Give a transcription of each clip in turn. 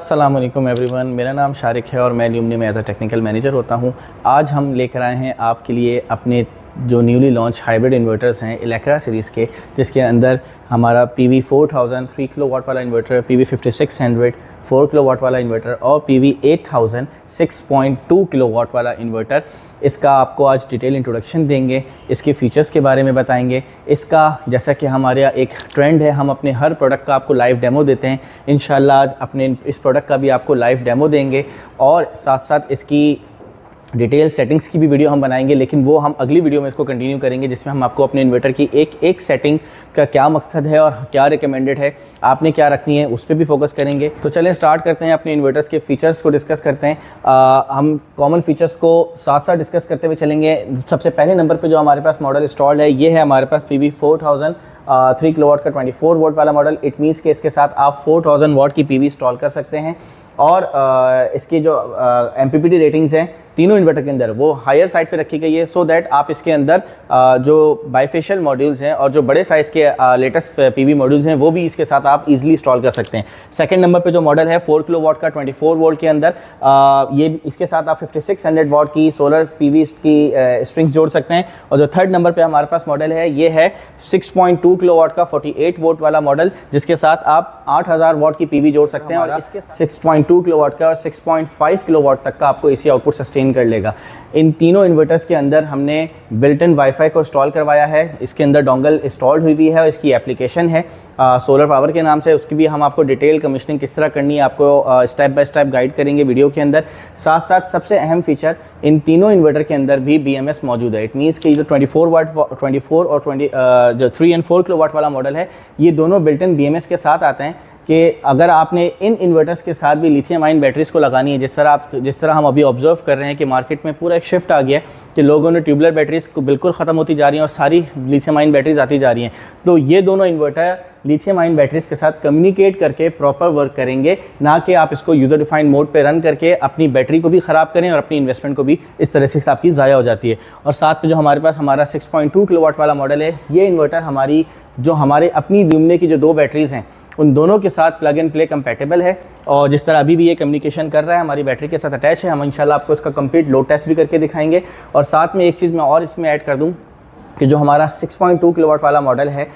अस्सलाम वालेकुम एवरीवन, मेरा नाम शारिक है और मैं ल्यूमनी में एज अ टेक्निकल मैनेजर होता हूँ। आज हम लेकर आए हैं आपके लिए अपने जो न्यूली लॉन्च हाइब्रिड इन्वर्टर्स हैं इलेक्ट्रा सीरीज़ के, जिसके अंदर हमारा PV4000 3 किलोवाट वाला इन्वर्टर, PV5600 4 किलोवाट वाला इन्वर्टर और PV8000 6.2 किलोवाट वाला इन्वर्टर। इसका आपको आज डिटेल इंट्रोडक्शन देंगे, इसके फीचर्स के बारे में बताएंगे। इसका जैसा कि हमारे यहाँ एक ट्रेंड है, हम अपने हर प्रोडक्ट का आपको लाइव डेमो देते हैं। इंशाल्लाह आज अपने इस प्रोडक्ट का भी आपको लाइव डेमो देंगे और साथ साथ इसकी डिटेल सेटिंग्स की भी वीडियो हम बनाएंगे, लेकिन वो हम अगली वीडियो में इसको कंटिन्यू करेंगे, जिसमें हम आपको अपने इन्वर्टर की एक सेटिंग का क्या मकसद है और क्या रिकमेंडेड है, आपने क्या रखनी है, उस पर भी फोकस करेंगे। तो चलें स्टार्ट करते हैं, अपने इन्वर्टर्स के फीचर्स को डिस्कस करते हैं। हम कॉमन फीचर्स को साथ साथ डिस्कस करते हुए चलेंगे। सबसे पहले नंबर पर जो हमारे पास मॉडल इंस्टॉल्ड है, ये है हमारे पास PV4000 3 किलोवाट का 24 वोल्ट वाला मॉडल। इट मीन्स कि इसके साथ आप 4000 वाट की PV इंस्टॉल कर सकते हैं और इसकी जो MPPT रेटिंग्स हैं तीनों इन्वर्टर के अंदर वो हायर साइड पे रखी गई है, सो दैट आप इसके अंदर जो बाइफेशियल मॉड्यूल्स हैं और जो बड़े साइज़ के लेटेस्ट PV मॉड्यूल्स हैं वो भी इसके साथ आप इजीली इंस्टॉल कर सकते हैं। सेकंड नंबर पे जो मॉडल है 4 किलोवाट का 24 वोल्ट के अंदर, ये इसके साथ आप 5600 वाट की सोलर PV की स्ट्रिंग्स जोड़ सकते हैं। और जो थर्ड नंबर पर हमारे पास मॉडल है, ये है 6.2 किलोवाट का 48 वोल्ट वाला मॉडल, जिसके साथ आप 8000 वाट की PV जोड़ सकते हैं और इसके 6.2 किलोवाट का और 6.5 किलोवाट तक का आपको इसी आउटपुट सस्टेन कर लेगा। इन तीनों इन्वर्टर्स के अंदर हमने बिल्ट इन वाईफाई को इंस्टॉल करवाया है। इसके अंदर डोंगल इंस्टॉल्ड हुई भी है और इसकी एप्लीकेशन है सोलर पावर के नाम से। उसकी भी हम आपको डिटेल कमीशनिंग किस तरह करनी है आपको स्टेप बाय स्टेप गाइड करेंगे वीडियो के अंदर। साथ साथ सबसे अहम फीचर, इन तीनों इन्वर्टर के अंदर भी BMS मौजूद है। इट मीन्स कि जो 24 और जो 3 और 4 किलोवाट वाला मॉडल है, ये दोनों बिल्ट इन BMS के साथ आते हैं कि अगर आपने इन इन्वर्टर्स के साथ भी लिथियम आयन बैटरीज़ को लगानी है, जिस तरह हम अभी ऑब्जर्व कर रहे हैं कि मार्केट में पूरा एक शिफ्ट आ गया है कि लोगों ने ट्यूबलर बैटरीज़ को बिल्कुल ख़त्म होती जा रही हैं और सारी लिथियम आयन बैटरीज आती जा रही हैं, तो ये दोनों इन्वर्टर लिथियम आयन बैटरीज़ के साथ कम्युनिकेट करके प्रॉपर वर्क करेंगे, ना कि आप इसको यूज़र डिफाइंड मोड पे रन करके अपनी बैटरी को भी ख़राब करें और अपनी इन्वेस्टमेंट को भी इस तरह से आपकी ज़ाया हो जाती है। और साथ में जो हमारे पास हमारा 6.2 किलोवाट वाला मॉडल है, ये इन्वर्टर हमारे अपनी ल्यूमने की जो दो बैटरीज़ हैं उन दोनों के साथ प्लग एंड प्ले कंपैटिबल है। और जिस तरह अभी भी ये कम्युनिकेशन कर रहा है, हमारी बैटरी के साथ अटैच है। हम इंशाल्लाह आपको इसका कंप्लीट लोड टेस्ट भी करके दिखाएंगे। और साथ में एक चीज़ मैं और इसमें ऐड कर दूं कि जो हमारा 6.2 किलोवाट वाला मॉडल है,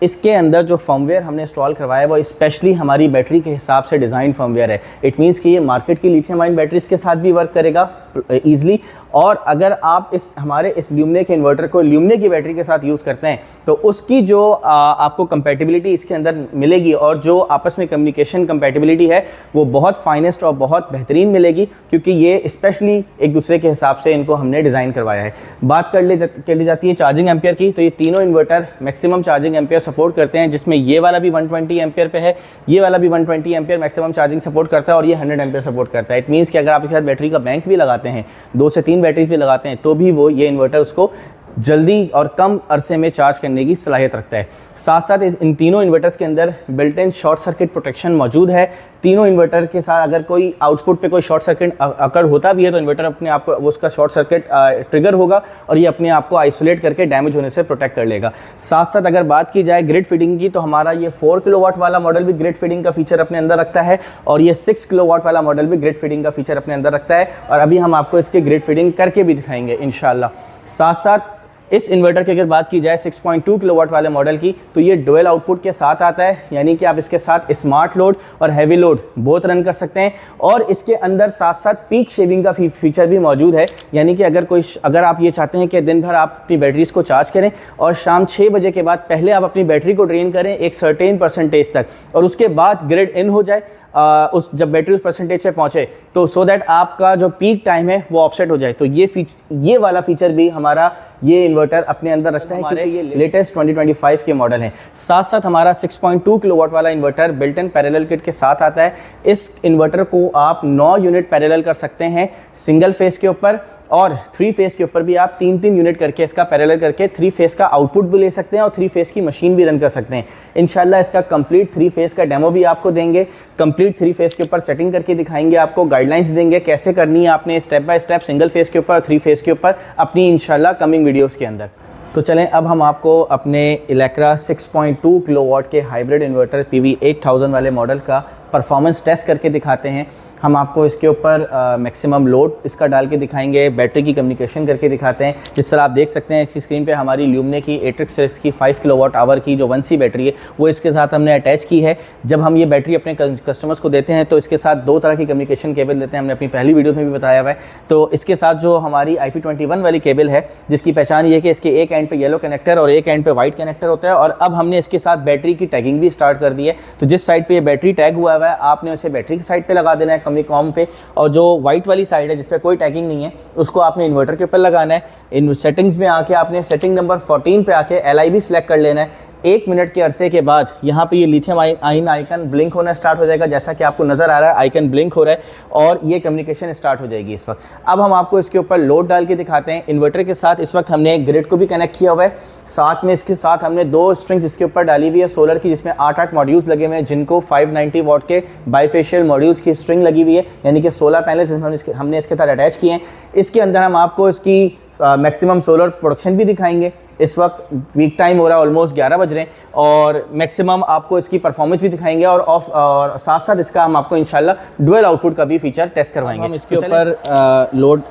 इसके अंदर जो फर्मवेयर हमने इंस्टॉल करवाया है वो स्पेशली हमारी बैटरी के हिसाब से डिज़ाइन फर्मवेयर है। इट मीन्स कि ये मार्केट की लिथियम आयन बैटरीज़ के साथ भी वर्क करेगा ईजिली। और अगर आप हमारे इस ल्यूमने के इन्वर्टर को ल्यूमने की बैटरी के साथ यूज़ करते हैं तो उसकी जो आपको कंपैटिबिलिटी इसके अंदर मिलेगी और जो आपस में कम्युनिकेशन कंपैटिबिलिटी है वो बहुत फाइनेस्ट और बहुत बेहतरीन मिलेगी, क्योंकि ये स्पेशली एक दूसरे के हिसाब से इनको हमने डिज़ाइन करवाया है। बात कर ली जाती है चार्जिंग एम्पियर की, तो ये तीनों inverter maximum charging ampere support करते हैं, जिसमें ये वाला भी 120 एम्पियर पे है, ये वाला भी 120 एम्पियर मैक्सिमम चार्जिंग सपोर्ट करता है और ये 100 एम्पियर सपोर्ट करता है। इट मीन्स कि अगर आप इसके साथ बैटरी का बैंक भी लगाते हैं, 2 से 3 बैटरीज भी लगाते हैं, तो भी ये इन्वर्टर उसको जल्दी और कम अरसे में चार्ज करने की सलाहियत रखता है। साथ साथ इन तीनों इन्वर्टर्स के अंदर built in short circuit protection मौजूद है। तीनों इन्वर्टर के साथ अगर कोई आउटपुट पे कोई शॉर्ट सर्किट अगर होता भी है तो इन्वर्टर अपने आप को उसका शॉर्ट सर्किट ट्रिगर होगा और ये अपने आप को आइसोलेट करके डैमेज होने से प्रोटेक्ट कर लेगा। साथ साथ अगर बात की जाए ग्रिड फीडिंग की, तो हमारा ये 4 किलोवाट वाला मॉडल भी ग्रिड फीडिंग का फीचर अपने अंदर रखता है और ये 6 किलोवाट वाला मॉडल भी ग्रिड फीडिंग का फीचर अपने अंदर रखता है। और अभी हम आपको इसके ग्रिड फीडिंग करके भी दिखाएंगे इंशाल्लाह। साथ साथ इस इन्वर्टर की अगर बात की जाए 6.2 किलोवाट वाले मॉडल की, तो ये डुअल आउटपुट के साथ आता है, यानी कि आप इसके साथ स्मार्ट लोड और हैवी लोड बोथ रन कर सकते हैं। और इसके अंदर साथ साथ पीक शेविंग का फीचर भी मौजूद है, यानी कि अगर आप ये चाहते हैं कि दिन भर आप अपनी बैटरीज को चार्ज करें और शाम 6 बजे के बाद पहले आप अपनी बैटरी को ड्रेन करें एक सर्टेन परसेंटेज तक और उसके बाद ग्रिड इन हो जाए, जब बैटरी उस परसेंटेज पे पहुंचे, तो सो दैट आपका जो पीक टाइम है वो ऑफसेट हो जाए। तो ये वाला फीचर भी हमारा ये इन्वर्टर अपने अंदर रखता है, हमारे ये लेटेस्ट 2025 के मॉडल हैं। साथ साथ हमारा 6.2 किलोवाट वाला inverter built in parallel kit के साथ आता है। इस इन्वर्टर को आप 9 यूनिट पैरेलल कर सकते हैं सिंगल फेस के ऊपर, और 3 फेस के ऊपर भी आप 3-3 यूनिट करके इसका पैरेलल करके 3 फेस का आउटपुट भी ले सकते हैं और 3 फेस की मशीन भी रन कर सकते हैं। इंशाल्लाह इसका कंप्लीट 3 फेस का डेमो भी आपको देंगे, कंप्लीट 3 फेस के ऊपर सेटिंग करके दिखाएंगे, आपको गाइडलाइंस देंगे कैसे करनी है आपने step by step single phase के ऊपर 3 फेस के ऊपर अपनी इंशाल्लाह कमिंग वीडियोज़ के अंदर। तो चलें अब हम आपको अपने इलेक्ट्रा 6.2 किलोवाट के हाइब्रिड इन्वर्टर PV8000 वाले मॉडल का परफॉर्मेंस टेस्ट करके दिखाते हैं। हम आपको इसके ऊपर मैक्सिमम लोड इसका डाल के दिखाएंगे, बैटरी की कम्युनिकेशन करके दिखाते हैं। जिस तरह आप देख सकते हैं इसकी स्क्रीन पे हमारी ल्यूमने की एट्रिक्स की 5 किलोवाट आवर की जो 1C बैटरी है वो इसके साथ हमने अटैच की है। जब हम ये बैटरी अपने कस्टमर्स को देते हैं तो इसके साथ 2 तरह की कम्युनिकेशन केबल देते हैं, हमने अपनी पहली वीडियो में भी बताया हुआ है। तो इसके साथ जो हमारी IP21 वाली केबल है जिसकी पहचान ये है कि इसके एक एंड पे येलो कनेक्टर और एक एंड पे वाइट कनेक्टर होता है। और अब हमने इसके साथ बैटरी की टैगिंग भी स्टार्ट कर दी है। तो जिस साइड पे ये बैटरी टैग हुआ है आपने उसे बैटरी की साइड पे लगा देना है कम्युनिकॉम पे, और जो वाइट वाली साइड है जिस पे कोई टैगिंग नहीं है उसको आपने इन्वर्टर के ऊपर लगाना है। इन सेटिंग्स में आके आपने सेटिंग नंबर 14 पे आके LIB सिलेक्ट कर लेना है। 1 मिनट के अरसे के बाद यहाँ पे ये लिथियम आयन आइकन ब्लिंक होना स्टार्ट हो जाएगा, जैसा कि आपको नज़र आ रहा है आइकन ब्लिंक हो रहा है और ये कम्युनिकेशन स्टार्ट हो जाएगी इस वक्त। अब हम आपको इसके ऊपर लोड डाल के दिखाते हैं। इन्वर्टर के साथ इस वक्त हमने ग्रिड को भी कनेक्ट किया हुआ है, साथ में इसके साथ हमने 2 स्ट्रिंग्स इसके ऊपर डाली हुई है सोलर की, जिसमें 8 मॉड्यूल्स लगे हुए हैं जिनको 590 वाट के बाईफेशियल मॉड्यूल्स की स्ट्रिंग लगी हुई है, यानी कि 16 पैनल्स हमने इसके साथ अटैच किए हैं। इसके अंदर हम आपको इसकी मैक्सिमम सोलर प्रोडक्शन भी दिखाएंगे। इस वक्त वीक टाइम हो रहा है, ऑलमोस्ट 11 बज रहे हैं, और मैक्सिमम आपको इसकी परफॉर्मेंस भी दिखाएंगे और साथ साथ इसका हम आपको इंशाल्लाह डुअल आउटपुट का भी फीचर टेस्ट करवाएंगे। हम इसके ऊपर लोड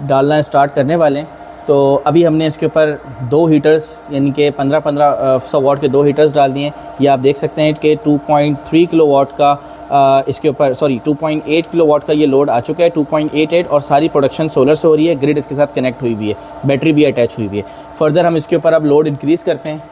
डालना स्टार्ट करने वाले हैं। तो अभी हमने इसके ऊपर 2 हीटर्स यानी कि 1500 वाट के 2 हीटर्स डाल दिए हैं। ये आप देख सकते हैं कि 2.3 किलोवाट का इसके ऊपर 2.8 किलोवाट का ये लोड आ चुका है, 2.88, और सारी प्रोडक्शन सोलर से हो रही है। ग्रिड इसके साथ कनेक्ट हुई हुई है, बैटरी भी अटैच हुई हुई है। फर्दर हम इसके ऊपर अब लोड इंक्रीज़ करते हैं।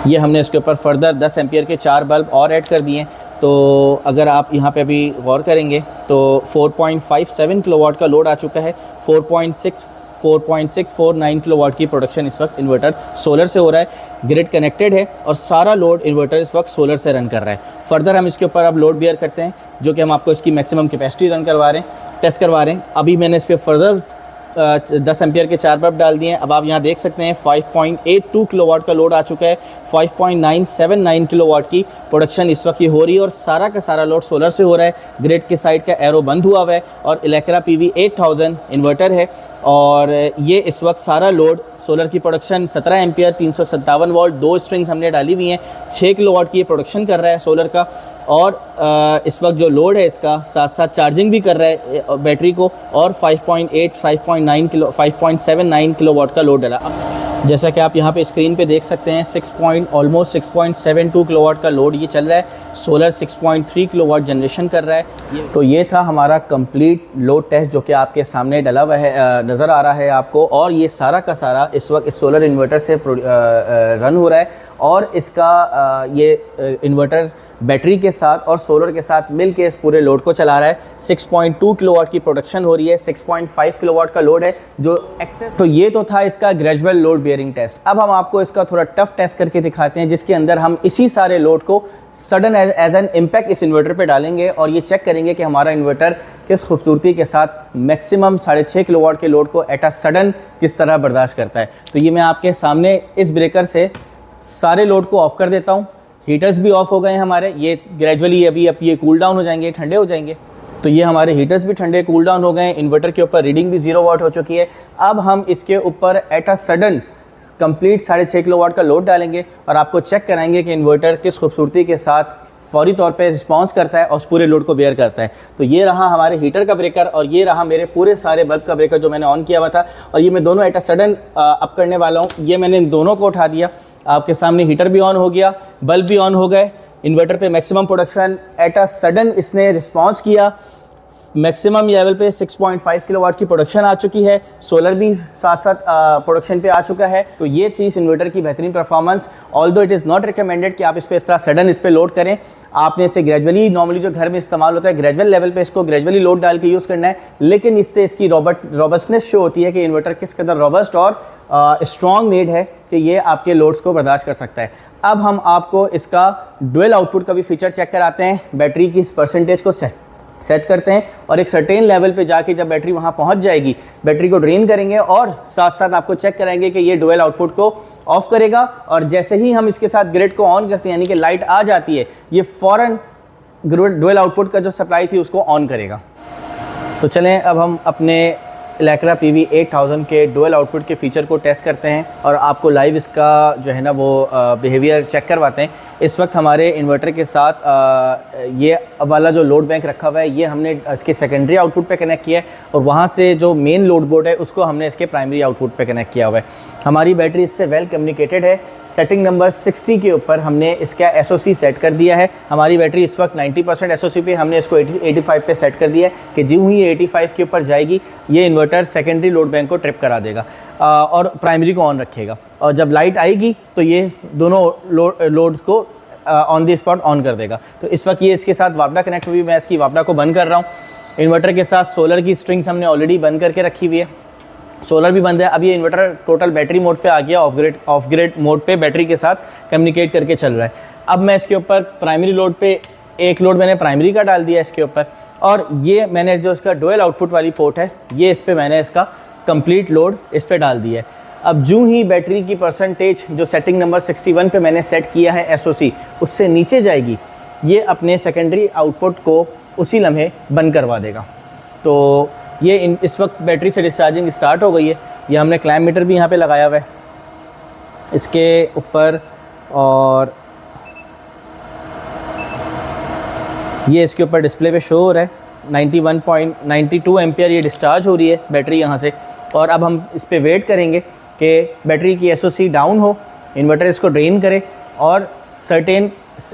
ये हमने इसके ऊपर फर्दर 10 एम्पियर के 4 बल्ब और ऐड कर दिए हैं। तो अगर आप यहाँ पे अभी गौर करेंगे तो 4.57 किलोवाट का लोड आ चुका है। 4.649 किलोवाट की प्रोडक्शन इस वक्त इन्वर्टर सोलर से हो रहा है, ग्रिड कनेक्टेड है और सारा लोड इन्वर्टर इस वक्त सोलर से रन कर रहा है। फर्दर हम इसके ऊपर अब लोड बियर करते हैं, जो कि हम आपको इसकी मैक्सिमम कैपेसिटी टेस्ट करवा रहे हैं। अभी मैंने इस पर फर्दर 10 एम्पियर के 4 बल्ब डाल दिए हैं। अब आप यहाँ देख सकते हैं 5.82 किलोवाट का लोड आ चुका है। 5.979 किलोवाट की प्रोडक्शन इस वक्त ये हो रही है और सारा का सारा लोड सोलर से हो रहा है। ग्रिड के साइड का एरो बंद हुआ हुआ है और इलेक्ट्रा PV 8000 इन्वर्टर है और ये इस वक्त सारा लोड सोलर की प्रोडक्शन 17 एम्पियर 357 वोल्ट 2 स्ट्रिंग्स हमने डाली हुई हैं। 6 किलोवाट की ये प्रोडक्शन कर रहा है सोलर का, और इस वक्त जो लोड है इसका साथ साथ चार्जिंग भी कर रहा है बैटरी को, और 5.79 किलोवाट का लोड डाला। जैसा कि आप यहाँ पे स्क्रीन पे देख सकते हैं ऑलमोस्ट 6.72 किलोवाट का लोड ये चल रहा है। सोलर 6.3 किलोवाट जनरेशन कर रहा है। तो ये था हमारा कंप्लीट लोड टेस्ट जो कि आपके सामने डला हुआ है, नज़र आ रहा है आपको, और ये सारा का सारा इस वक्त इस सोलर इन्वर्टर से रन हो रहा है। और इसका ये इन्वर्टर बैटरी के साथ और सोलर के साथ मिल के इस पूरे लोड को चला रहा है। 6.2 किलोवाट की प्रोडक्शन हो रही है, 6.5 किलोवाट का लोड है जो एक्सेस। तो ये तो था इसका ग्रेजुअल लोड बियरिंग टेस्ट। अब हम आपको इसका थोड़ा टफ टेस्ट करके दिखाते हैं, जिसके अंदर हम इसी सारे लोड को सडन एज एन इम्पैक्ट इस इन्वर्टर पे डालेंगे और ये चेक करेंगे कि हमारा इन्वर्टर किस खूबसूरती के साथ मैक्सिमम 6.5 किलोवाट के लोड को एट अ सडन किस तरह बर्दाश्त करता है। तो ये मैं आपके सामने इस ब्रेकर से सारे लोड को ऑफ कर देता हूँ। हीटर्स भी ऑफ हो गए हैं हमारे, ये ग्रेजुअली अभी ये कूल डाउन हो जाएंगे, ठंडे हो जाएंगे। तो ये हमारे हीटर्स भी ठंडे कूल डाउन हो गए हैं। इन्वर्टर के ऊपर रीडिंग भी 0 वाट हो चुकी है। अब हम इसके ऊपर at a sudden complete 6.5 kilowatt का लोड डालेंगे और आपको चेक कराएंगे कि इन्वर्टर किस खूबसूरती के साथ फौरी तौर पे रिस्पांस करता है और उस पूरे लोड को बेयर करता है। तो ये रहा हमारे हीटर का ब्रेकर और ये रहा मेरे पूरे सारे बल्ब का ब्रेकर जो मैंने ऑन किया हुआ था, और ये मैं दोनों एट अ सडन अप करने वाला हूँ। ये मैंने इन दोनों को उठा दिया, आपके सामने हीटर भी ऑन हो गया, बल्ब भी ऑन हो गए। इन्वर्टर पे maximum production at a sudden इसने रिस्पांस किया। मैक्सिमम लेवल पे 6.5 किलोवाट की प्रोडक्शन आ चुकी है। सोलर भी साथ साथ प्रोडक्शन पे आ चुका है। तो ये थी इस इन्वर्टर की बेहतरीन performance. Although it is not recommended कि आप इस पर इस तरह सडन इस पर लोड करें। आपने इसे ग्रेजुअली, नॉर्मली जो घर में इस्तेमाल होता है ग्रेजुअल लेवल पे इसको ग्रेजुअली लोड डाल के यूज़ करना है, लेकिन इससे इसकी रॉबस्टनेस शो होती है कि इन्वर्टर किस कदर रॉबस्ट और स्ट्रॉन्ग मेड है कि ये आपके लोड्स को बर्दाश्त कर सकता है। अब हम आपको इसका डुअल आउटपुट का भी फीचर चेक कराते हैं। बैटरी की इस परसेंटेज को सेट करते हैं और एक सर्टेन लेवल पे जाके जब बैटरी वहाँ पहुँच जाएगी, बैटरी को ड्रेन करेंगे और साथ साथ आपको चेक कराएंगे कि ये डुअल आउटपुट को ऑफ करेगा। और जैसे ही हम इसके साथ ग्रिड को ऑन करते हैं, यानी कि लाइट आ जाती है, ये फ़ौरन डुअल आउटपुट का जो सप्लाई थी उसको ऑन करेगा। तो चलें अब हम अपने इलेक्ट्रा PV 8000 के डुअल आउटपुट के फ़ीचर को टेस्ट करते हैं और आपको लाइव इसका जो है ना वो बिहेवियर चेक करवाते हैं। इस वक्त हमारे इन्वर्टर के साथ ये वाला जो लोड बैंक रखा हुआ है ये हमने इसके सेकेंडरी आउटपुट पे कनेक्ट किया है और वहाँ से जो मेन लोड बोर्ड है उसको हमने इसके प्राइमरी आउटपुट पे कनेक्ट किया हुआ है। हमारी बैटरी इससे वेल कम्युनिकेटेड है। सेटिंग नंबर 60 के ऊपर हमने इसका SOC सेट कर दिया है। हमारी बैटरी इस वक्त 90% SOC पे, हमने इसको 85 पे सेट कर दिया है कि जो ही 85 के ऊपर जाएगी ये इन्वर्टर सेकेंडरी लोड बैंक को ट्रिप करा देगा और प्राइमरी को ऑन रखेगा और जब लाइट आएगी तो ये दोनों लोड्स को ऑन द स्पॉट ऑन कर देगा। तो इस वक्त ये इसके साथ वापडा कनेक्ट हुई, मैं इसकी वापडा को बंद कर रहा हूँ। इन्वर्टर के साथ सोलर की स्ट्रिंग्स हमने ऑलरेडी बंद करके रखी हुई है, सोलर भी बंद है। अब ये इन्वर्टर टोटल बैटरी मोड पे आ गया, ऑफ ग्रिड मोड पे बैटरी के साथ कम्युनिकेट करके चल रहा है। अब मैं इसके ऊपर प्राइमरी लोड पे एक लोड मैंने प्राइमरी का डाल दिया इसके ऊपर और ये मैंने जो इसका डुअल आउटपुट वाली पोर्ट है ये इस पर मैंने इसका कंप्लीट लोड इस पर डाल दिया है। अब जो ही बैटरी की परसेंटेज जो सेटिंग नंबर 61 पे मैंने सेट किया है SOC उससे नीचे जाएगी, ये अपने सेकेंडरी आउटपुट को उसी लम्हे बंद करवा देगा। तो ये इस वक्त बैटरी से डिस्चार्जिंग स्टार्ट हो गई है। ये हमने क्लैम्प मीटर भी यहाँ पे लगाया हुआ है इसके ऊपर और ये इसके ऊपर डिस्प्ले पे शो हो रहा है 91.92 एम्पियर ये डिस्चार्ज हो रही है बैटरी यहाँ से। और अब हम इस पर वेट करेंगे कि बैटरी की SOC डाउन हो, इन्वर्टर इसको ड्रेन करे और सर्टेन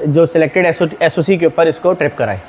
जो सिलेक्टेड SOC के ऊपर इसको ट्रिप कराए।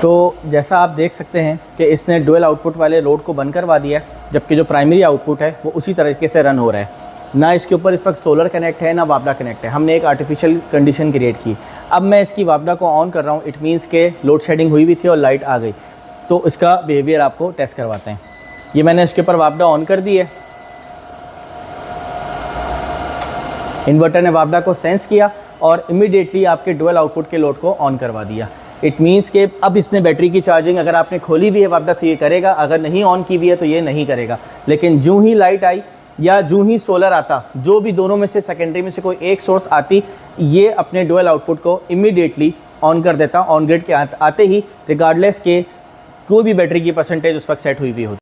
तो जैसा आप देख सकते हैं कि इसने डुअल आउटपुट वाले लोड को बंद करवा दिया है, जबकि जो प्राइमरी आउटपुट है वो उसी तरीके से रन हो रहा है। ना इसके ऊपर इस वक्त सोलर कनेक्ट है ना वापडा कनेक्ट है, हमने एक आर्टिफिशियल कंडीशन क्रिएट की। अब मैं इसकी वापडा को ऑन कर रहा हूँ, इट मीन्स के लोड शेडिंग हुई भी थी और लाइट आ गई। तो इसका बिहेवियर आपको टेस्ट करवाते हैं। ये मैंने इसके ऊपर वापडा ऑन कर दी है, इन्वर्टर ने वापडा को सेंस किया और इमीडिएटली आपके डुअल आउटपुट के लोड को ऑन करवा दिया। इट मीन्स कि अब इसने बैटरी की चार्जिंग अगर आपने खोली भी है वापडा से ये करेगा, अगर नहीं ऑन की भी है तो ये नहीं करेगा। लेकिन जो ही लाइट आई या जो ही सोलर आता, जो भी दोनों में से सेकेंडरी में से कोई एक सोर्स आती, ये अपने डुअल आउटपुट को इमीडिएटली ऑन कर देता ऑन ग्रिड के आते ही, रिगार्डलेस के कोई भी बैटरी की परसेंटेज उस वक्त सेट हुई भी होती।